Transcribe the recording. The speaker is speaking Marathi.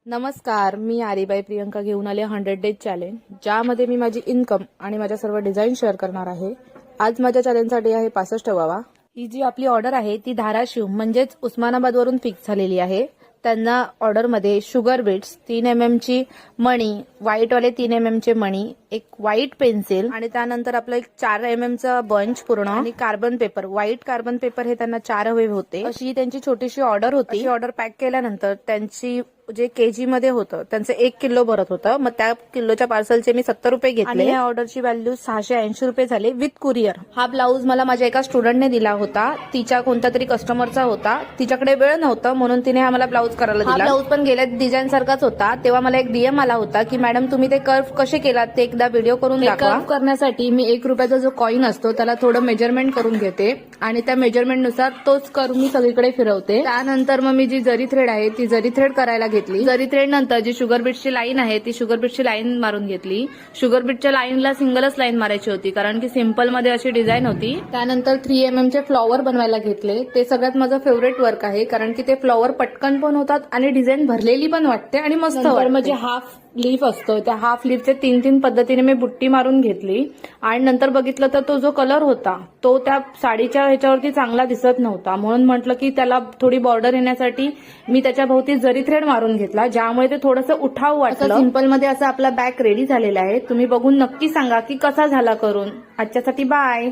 नमस्कार, मी आरीबाई प्रियंका घेऊन आले 100 डेज चॅलेंज, ज्यामध्ये मी माझी इन्कम आणि माझ्या सर्व डिझाईन शेअर करणार आहे। आज माझ्या चॅलेंजचा डे आहे 65वा। ही जी आपली ऑर्डर आहे ती धाराशिव म्हणजेच उस्मानाबाद वरून फिक्स झालेली आहे। त्यांना ऑर्डरमध्ये शुगर बीट्स 3 mm ची मणी, व्हाईट वाले 3 mm चे मणी, एक व्हाईट पेन्सिल आणि त्यानंतर आपलं एक 4 mm चा बंच पूर्ण आणि carbon paper, white carbon paper हे त्यांना 4 हवे होते। अशी त्यांची छोटीशी ऑर्डर होती। ऑर्डर पॅक केल्यानंतर त्यांची जे केजी मध्ये होतं त्यांचं 1 किलो भरत होतं, मग त्या किलोच्या पार्सलचे मी 70 रुपये घेतले आणि या ऑर्डरची व्हॅल्यू 680 रुपये झाली विथ कुरिअर। हा ब्लाऊज मला माझ्या एका स्टुडंटने दिला होता, तिच्या कोणत्या तरी कस्टमरचा होता, तिच्याकडे वेळ नव्हता म्हणून तिने हा मला ब्लाऊज करायला दिला। ब्लाऊज पण गेल्या डिझाईन सारखाच होता। तेव्हा मला एक डीएम आला होता की मॅडम तुम्ही ते कर्व कसे केलात ते एकदा व्हिडिओ करून दाखवा। कर्व करण्यासाठी मी 1 रुपयाचा जो कॉइन असतो त्याला थोडं मेजरमेंट करून घेते आणि त्या मेजरमेंट नुसार तोच कर्व मी सगळीकडे फिरवते। त्यानंतर मग मी जी जरी थ्रेड आहे ती जरी थ्रेड करायला घेतली। जरी थ्रेड नंतर जी शुगर बीटची लाईन आहे ती शुगर बीटची लाईन मारून घेतली। शुगर बीटच्या लाईनला सिंगलच लाईन मारायची होती कारण की सिंपल मध्ये अशी डिझाईन होती। त्यानंतर 3 mm चे फ्लॉवर बनवायला घेतले। ते सगळ्यात माझं फेवरेट वर्क आहे कारण की ते फ्लॉवर पटकन पण होतात आणि डिझाईन भरलेली पण वाटते आणि मस्त वाटते। म्हणजे हाफ लीफ असतो त्या हाफ लीफचे 3 पद्धतीने मी बुट्टी मारून घेतली आणि नंतर बघितलं तर तो जो कलर होता तो त्या साडीच्या ह्याच्यावरती चांगला दिसत नव्हता, म्हणून म्हटलं की त्याला थोडी बॉर्डर येण्यासाठी मी त्याच्या भोवती जरी थ्रेड मारून घेतला, ज्यामुळे ते थोडंसं उठाव वाटलं। सिंपल मध्ये असं आपला बॅग रेडी झालेला आहे। तुम्ही बघून नक्की सांगा की कसा झाला करून। आजच्यासाठी बाय।